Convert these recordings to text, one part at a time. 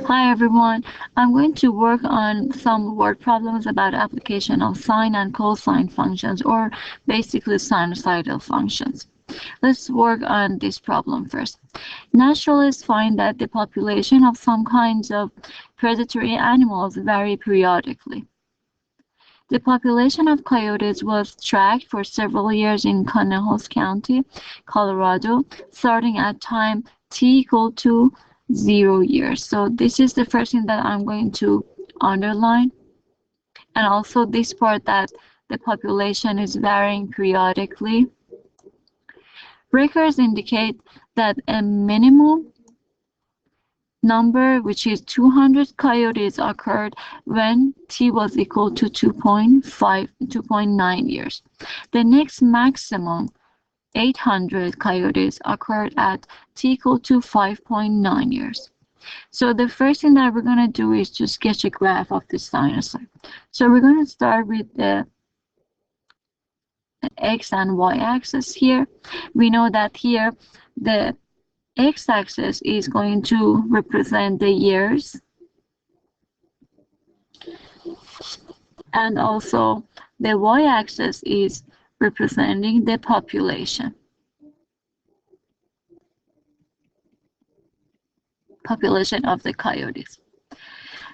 Hi everyone, I'm going to work on some word problems about application of sine and cosine functions, or basically sinusoidal functions. Let's work on this problem first. Naturalists find that the population of some kinds of predatory animals vary periodically. The population of coyotes was tracked for several years in Conneaut County, Colorado, starting at time t equal to 0 years. So this is the first thing that I'm going to underline. And also this part that the population is varying periodically. Records indicate that a minimum number, which is 200 coyotes, occurred when t was equal to 2.9 years. The next maximum, 800 coyotes, occurred at t equal to 5.9 years. So the first thing that we're going to do is to sketch a graph of the sinusoid. So we're going to start with the x and y axis here. We know that here the x-axis is going to represent the years, and also the y-axis is representing the population of the coyotes.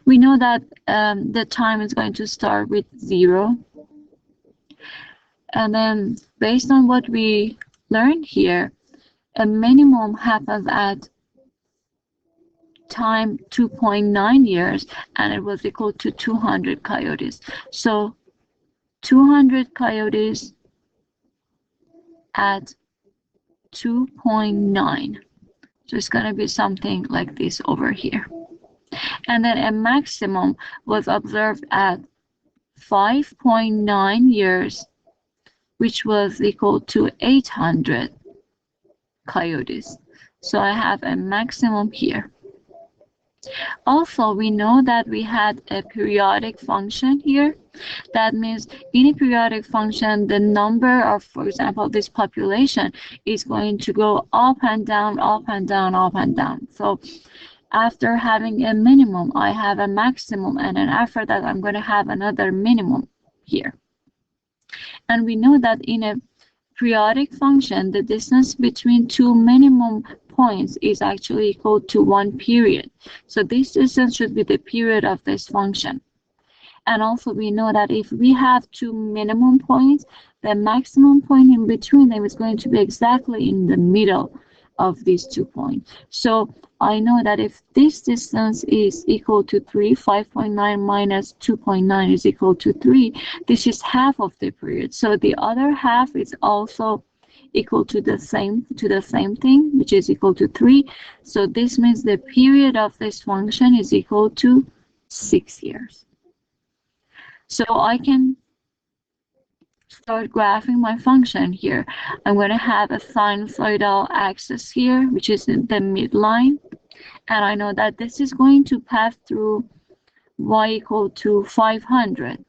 We know that the time is going to start with 0, and then based on what we learned here, a minimum happens at time 2.9 years, and it was equal to 200 coyotes. So 200 coyotes at 2.9. So it's going to be something like this over here. And then a maximum was observed at 5.9 years, which was equal to 800 coyotes. So I have a maximum here. Also, we know that we had a periodic function here. That means in a periodic function, the number of, for example, this population is going to go up and down, up and down, up and down. So after having a minimum, I have a maximum, and then after that, I'm going to have another minimum here. And we know that in a periodic function, the distance between two minimum points is actually equal to 1 period. So this distance should be the period of this function. And also we know that if we have two minimum points, the maximum point in between them is going to be exactly in the middle of these 2 points. So I know that if this distance is equal to 3, 5.9 minus 2.9 is equal to 3, this is half of the period. So the other half is also equal to the same thing, which is equal to 3. So this means the period of this function is equal to 6 years. So I can start graphing my function here. I'm going to have a sinusoidal axis here, which is in the midline. And I know that this is going to pass through y equal to 500.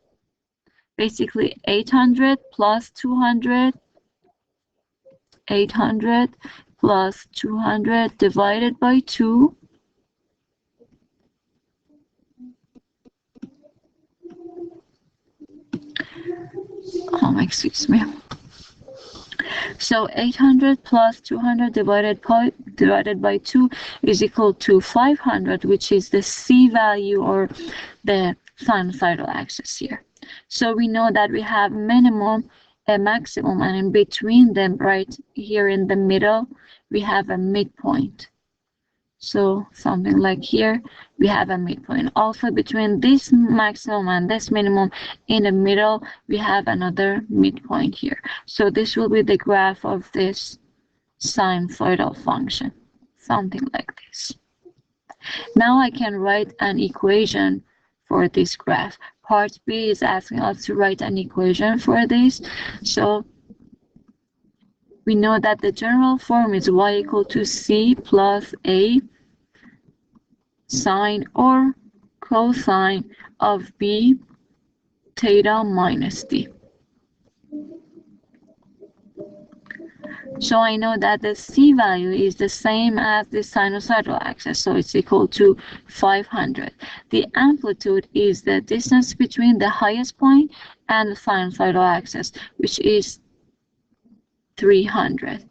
Basically 800 plus 200, 800 plus 200 divided by 2. Excuse me. So 800 plus 200 divided by 2 is equal to 500, which is the C value, or the sinusoidal axis here. So we know that we have minimum, a maximum, and in between them, right here in the middle, we have a midpoint. So something like here, we have a midpoint. Also between this maximum and this minimum, in the middle, we have another midpoint here. So this will be the graph of this sinusoidal function, something like this. Now I can write an equation for this graph. Part B is asking us to write an equation for this. So we know that the general form is y equal to c plus a sine or cosine of b theta minus d. So I know that the C value is the same as the sinusoidal axis, so it's equal to 500. The amplitude is the distance between the highest point and the sinusoidal axis, which is 300.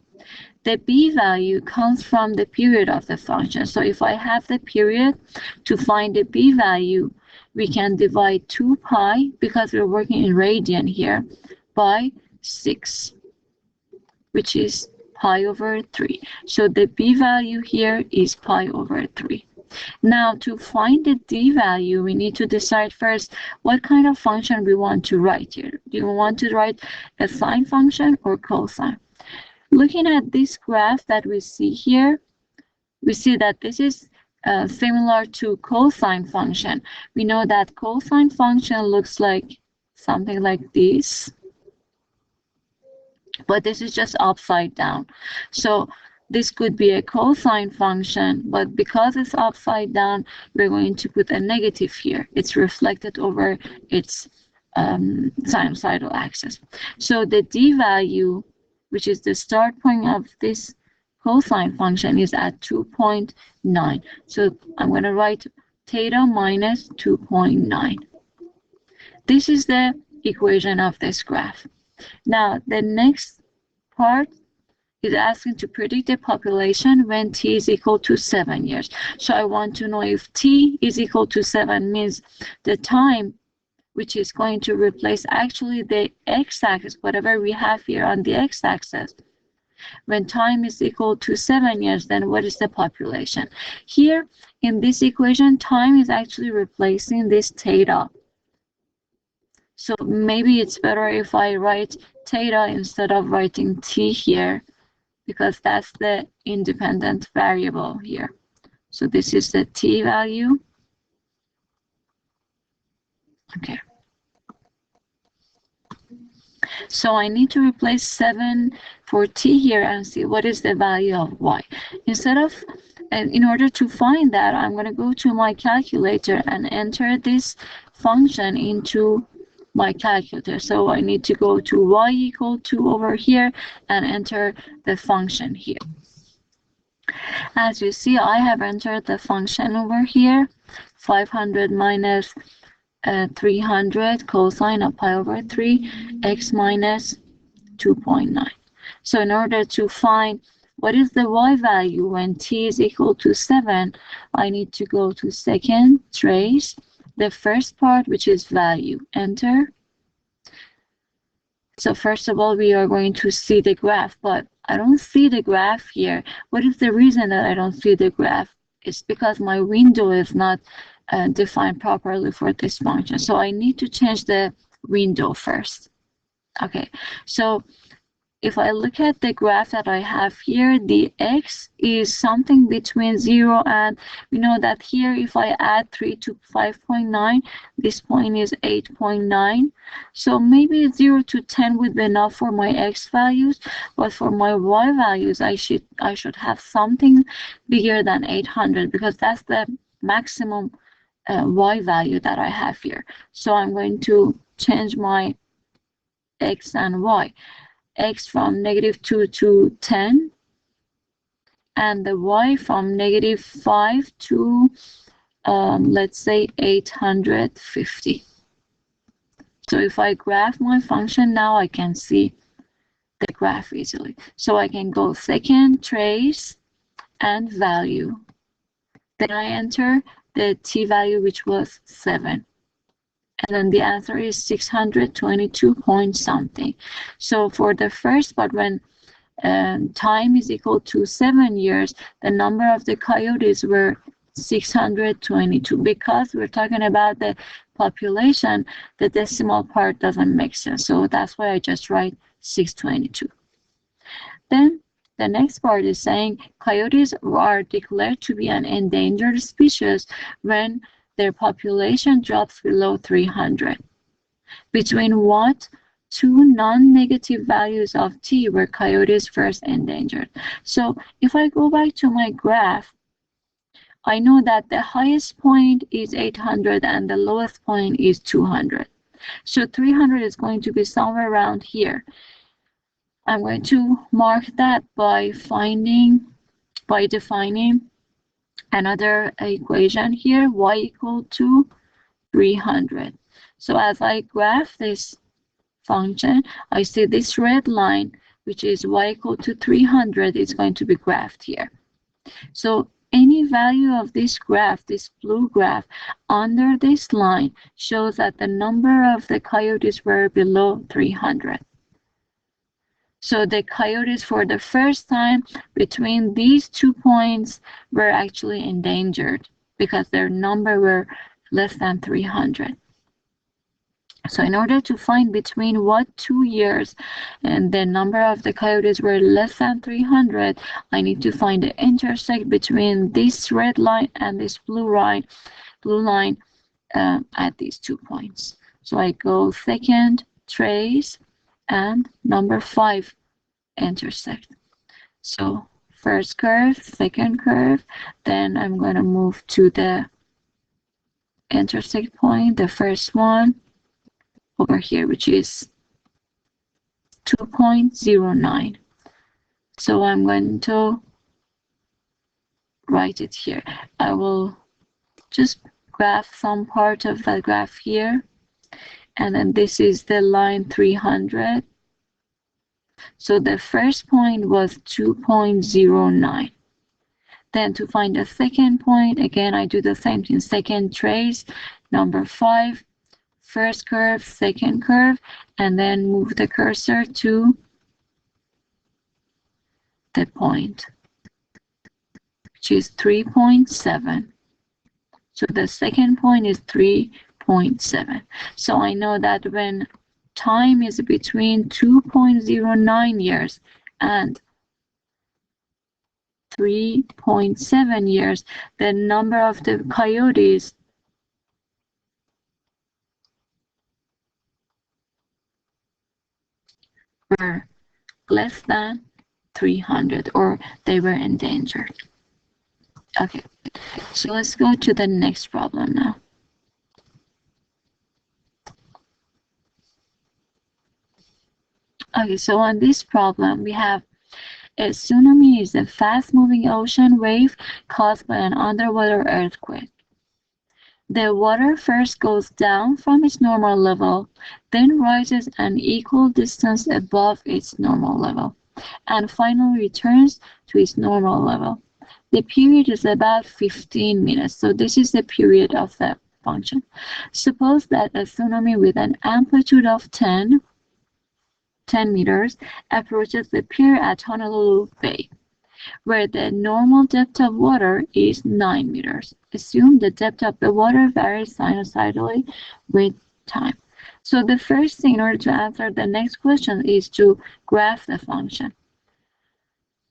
The b value comes from the period of the function. So if I have the period, to find the b value, we can divide 2 pi, because we're working in radian here, by 6, which is pi over 3. So the b value here is pi over 3. Now, to find the d value, we need to decide first what kind of function we want to write here. Do you want to write a sine function or cosine? Looking at this graph that we see here, we see that this is similar to cosine function. We know that cosine function looks like something like this, but this is just upside down. So this could be a cosine function, but because it's upside down, we're going to put a negative here. It's reflected over its sinusoidal axis. So the d value, which is the start point of this cosine function, is at 2.9. So I'm going to write theta minus 2.9. This is the equation of this graph. Now, the next part is asking to predict the population when t is equal to 7 years. So I want to know if t is equal to 7 means the time which is going to replace actually the x-axis, whatever we have here on the x-axis. When time is equal to 7 years, then what is the population? Here in this equation, time is actually replacing this theta. So maybe it's better if I write theta instead of writing t here, because that's the independent variable here. So this is the t value. Okay. So I need to replace 7 for t here and see what is the value of y. In order to find that, I'm going to go to my calculator and enter this function into my calculator. So I need to go to y equal to over here and enter the function here. As you see, I have entered the function over here, 500 minus 300 cosine of pi over 3, x minus 2.9. So in order to find what is the y value when t is equal to 7, I need to go to second trace, the first part, which is value, enter. So first of all, we are going to see the graph, but I don't see the graph here. What is the reason that I don't see the graph? It's because my window is not defined properly for this function. So I need to change the window first. Okay, so if I look at the graph that I have here, the x is something between 0 and, we know that here if I add 3 to 5.9, this point is 8.9. So maybe 0 to 10 would be enough for my x values, but for my y values, I should have something bigger than 800, because that's the maximum y value that I have here. So I'm going to change my x and y. X from -2 to 10, and the y from -5 to let's say 850. So if I graph my function now, I can see the graph easily. So I can go second trace and value. Then I enter the t value, which was 7. And then the answer is 622 point something. So for the first part, when time is equal to 7 years, the number of the coyotes were 622. Because we're talking about the population, the decimal part doesn't make sense. So that's why I just write 622. Then the next part is saying coyotes are declared to be an endangered species when their population drops below 300. Between what two non-negative values of t were coyotes first endangered? So if I go back to my graph, I know that the highest point is 800 and the lowest point is 200. So 300 is going to be somewhere around here. I'm going to mark that by defining another equation here, y equal to 300. So as I graph this function, I see this red line, which is y equal to 300, is going to be graphed here. So any value of this graph, this blue graph, under this line shows that the number of the coyotes were below 300. So the coyotes, for the first time between these 2 points, were actually endangered because their number were less than 300. So in order to find between what 2 years and the number of the coyotes were less than 300, I need to find the intersect between this red line and this blue line at these 2 points. So I go second, trace, and number 5, intersect. So first curve, second curve, then I'm going to move to the intersect point, the first one over here, which is 2.09. So I'm going to write it here. I will just graph some part of that graph here, and then this is the line 300. So the first point was 2.09. Then to find the second point, again, I do the same thing. Second trace, number 5, first curve, second curve, and then move the cursor to the point, which is 3.7. So the second point is 3.7. So I know that when time is between 2.09 years and 3.7 years, the number of the coyotes were less than 300, or they were endangered. Okay, so let's go to the next problem now. Okay, so on this problem, we have a tsunami is a fast-moving ocean wave caused by an underwater earthquake. The water first goes down from its normal level, then rises an equal distance above its normal level, and finally returns to its normal level. The period is about 15 minutes. So this is the period of the function. Suppose that a tsunami with an amplitude of 10 meters approaches the pier at Honolulu Bay, where the normal depth of water is 9 meters. Assume the depth of the water varies sinusoidally with time. So the first thing in order to answer the next question is to graph the function.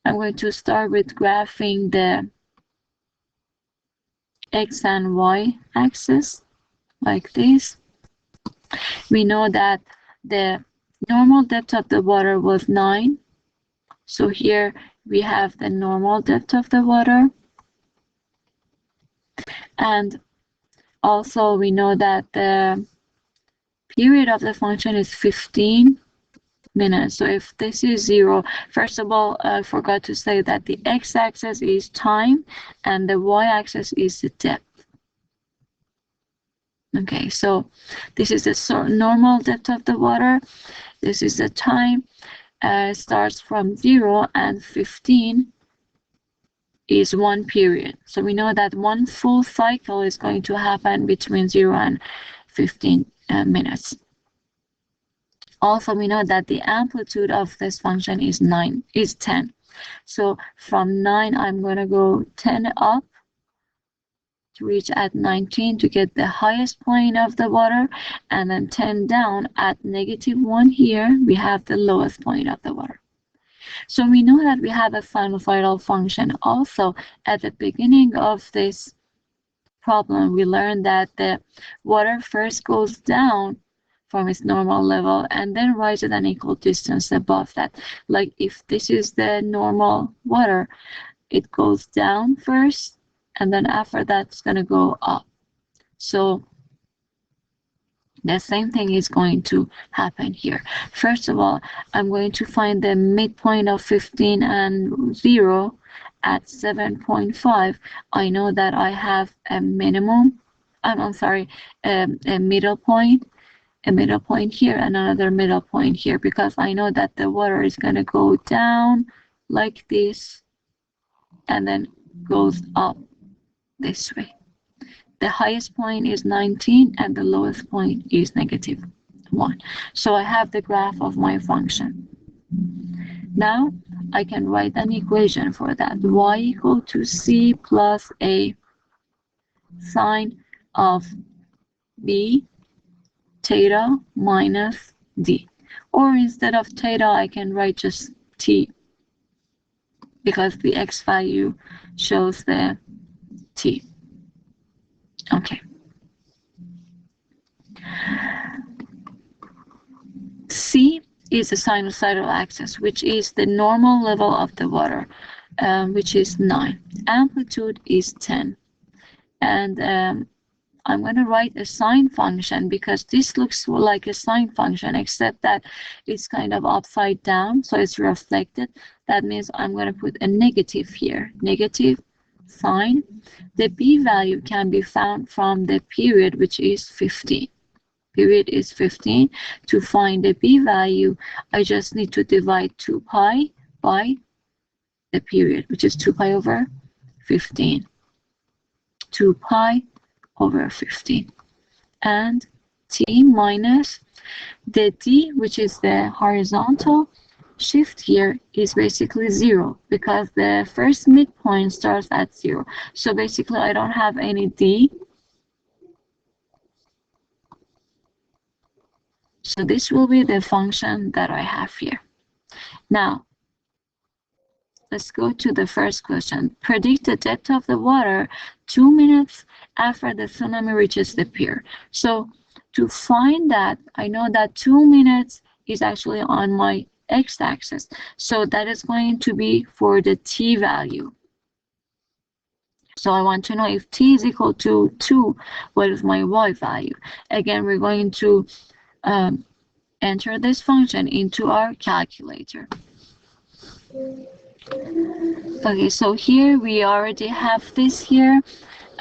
I'm going to start with graphing the x and y axis like this. We know that the normal depth of the water was 9. So here we have the normal depth of the water. And also we know that the period of the function is 15 minutes. So if this is 0, first of all, I forgot to say that the x-axis is time and the y-axis is the depth. Okay, so this is the normal depth of the water. This is the time. Starts from 0, and 15 is one period. So we know that one full cycle is going to happen between 0 and 15 minutes. Also, we know that the amplitude of this function is 10. So from 9, I'm going to go 10 up to reach at 19 to get the highest point of the water, and then 10 down at -1 here, we have the lowest point of the water. So we know that we have a sinusoidal function. Also, at the beginning of this problem, we learned that the water first goes down from its normal level and then rises an equal distance above that. Like if this is the normal water, it goes down first, and then after that it's going to go up. So The same thing is going to happen here. First of all, I'm going to find the midpoint of 15 and 0 at 7.5. I know that I have a minimum, I'm sorry, a middle point here and another middle point here, because I know that the water is going to go down like this and then goes up this way. The highest point is 19 and the lowest point is -1. So I have the graph of my function. Now I can write an equation for that. Y equal to c plus a sine of b theta minus d. Or instead of theta, I can write just t, because the x value shows the t. Okay. C is the sinusoidal axis, which is the normal level of the water, which is 9. Amplitude is 10. And I'm going to write a sine function, because this looks like a sine function, except that it's kind of upside down, so it's reflected. That means I'm going to put a negative here, negative sine. The b value can be found from the period, which is 15. Period is 15. To find the b value, I just need to divide 2 pi by the period, which is 2 pi over 15. 2 pi over 15. And t minus the d, which is the horizontal shift here, is basically 0, because the first midpoint starts at 0. So basically I don't have any d. So this will be the function that I have here. Now, let's go to the first question. Predict the depth of the water 2 minutes after the tsunami reaches the pier. So to find that, I know that 2 minutes is actually on my x-axis. So that is going to be for the t value. So I want to know if t is equal to 2, what is my y value? Again, we're going to enter this function into our calculator. Okay, so here we already have this here,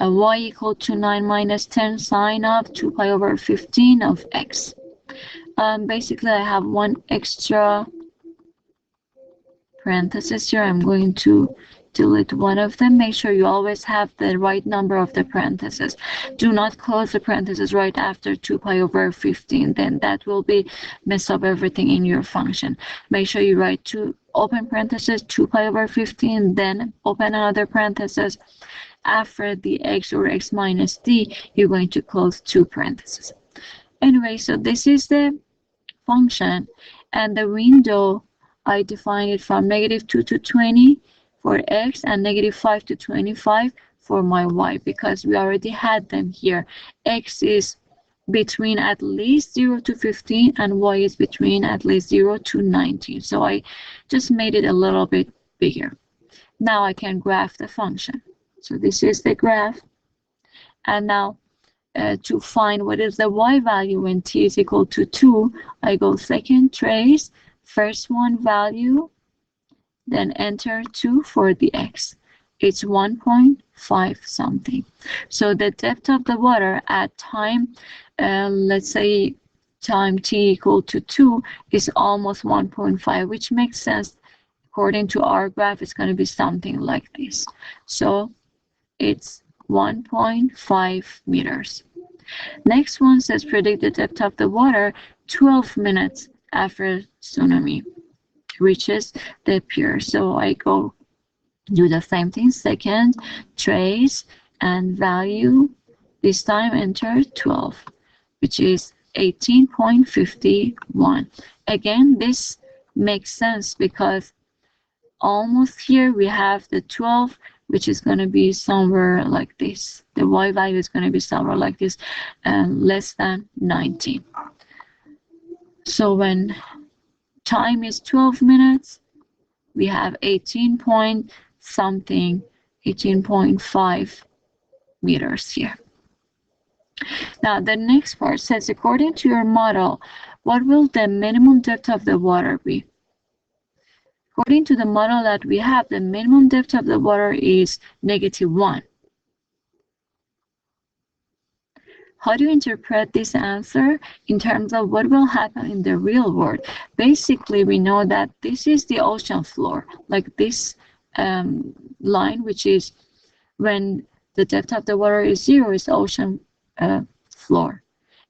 y equal to 9 minus 10 sine of 2 pi over 15 of x. Basically, I have one extra parenthesis here. I'm going to delete one of them. Make sure you always have the right number of the parentheses. Do not close the parentheses right after 2 pi over 15. Then that will be mess up everything in your function. Make sure you write two open parentheses, 2 pi over 15, then open another parenthesis. After the x or x minus d, you're going to close two parentheses. Anyway, so this is the function, and the window, I define it from -2 to 20 for x and -5 to 25 for my y, because we already had them here. X is between at least 0 to 15 and y is between at least 0 to 19. So I just made it a little bit bigger. Now I can graph the function. So this is the graph. And now to find what is the y value when t is equal to 2, I go second trace, first one value, then enter 2 for the x. It's 1.5 something. So the depth of the water at time, let's say time t equal to 2, is almost 1.5, which makes sense. According to our graph, it's going to be something like this. So it's 1.5 meters. Next one says predict the depth of the water 12 minutes after tsunami reaches the pier. So I go do the same thing, second trace and value, this time enter 12, which is 18.51. Again, this makes sense because almost here we have the 12, which is going to be somewhere like this. The y value is going to be somewhere like this, less than 19. So when time is 12 minutes, we have 18.5 meters here. Now, the next part says, according to your model, what will the minimum depth of the water be? According to the model that we have, the minimum depth of the water is -1. How do you interpret this answer in terms of what will happen in the real world? Basically, we know that this is the ocean floor, like this line, which is when the depth of the water is 0, is the ocean floor.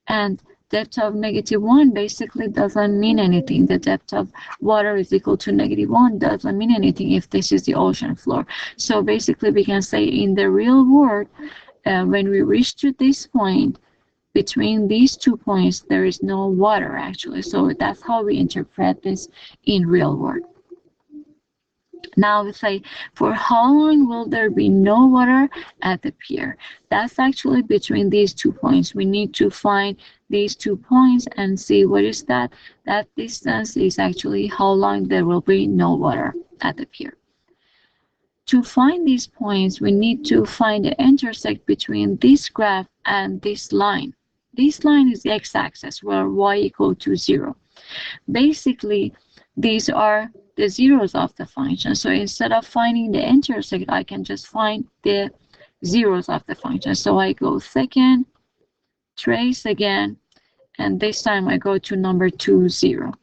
And depth of -1 basically doesn't mean anything. The depth of water is equal to -1 doesn't mean anything if this is the ocean floor. So basically we can say in the real world, when we reach to this point, between these 2 points, there is no water actually. So that's how we interpret this in real world. Now we say, for how long will there be no water at the pier? That's actually between these 2 points. We need to find these 2 points and see what is that. That distance is actually how long there will be no water at the pier. To find these points, we need to find the intersect between this graph and this line. This line is the x-axis where y equal to 0. Basically, these are the zeros of the function. So instead of finding the intersect, I can just find the zeros of the function. So I go second, trace again, and this time I go to number 2, 0.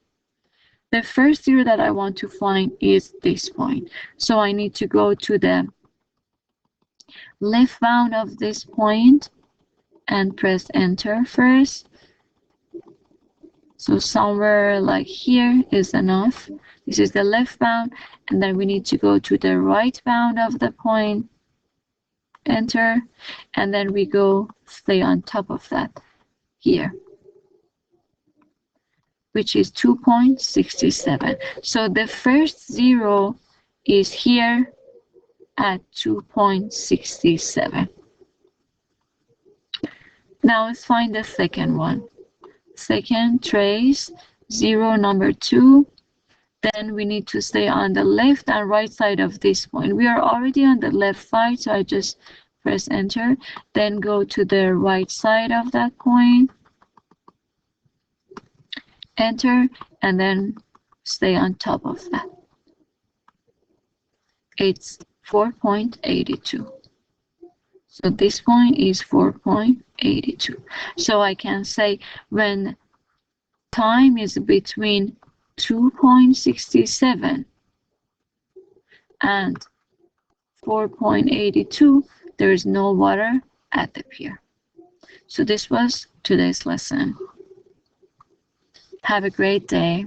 The first 0 that I want to find is this point. So I need to go to the left bound of this point and press enter first. So somewhere like here is enough. This is the left bound, and then we need to go to the right bound of the point, enter, and then we go stay on top of that here, which is 2.67. So the first 0 is here at 2.67. Now let's find the second one. Second, trace 0, number 2. Then we need to stay on the left and right side of this point. We are already on the left side, so I just press enter. Then go to the right side of that point, enter, and then stay on top of that. It's 4.82. So this point is 4.82. So I can say when time is between 2.67 and 4.82, there is no water at the pier. So this was today's lesson. Have a great day.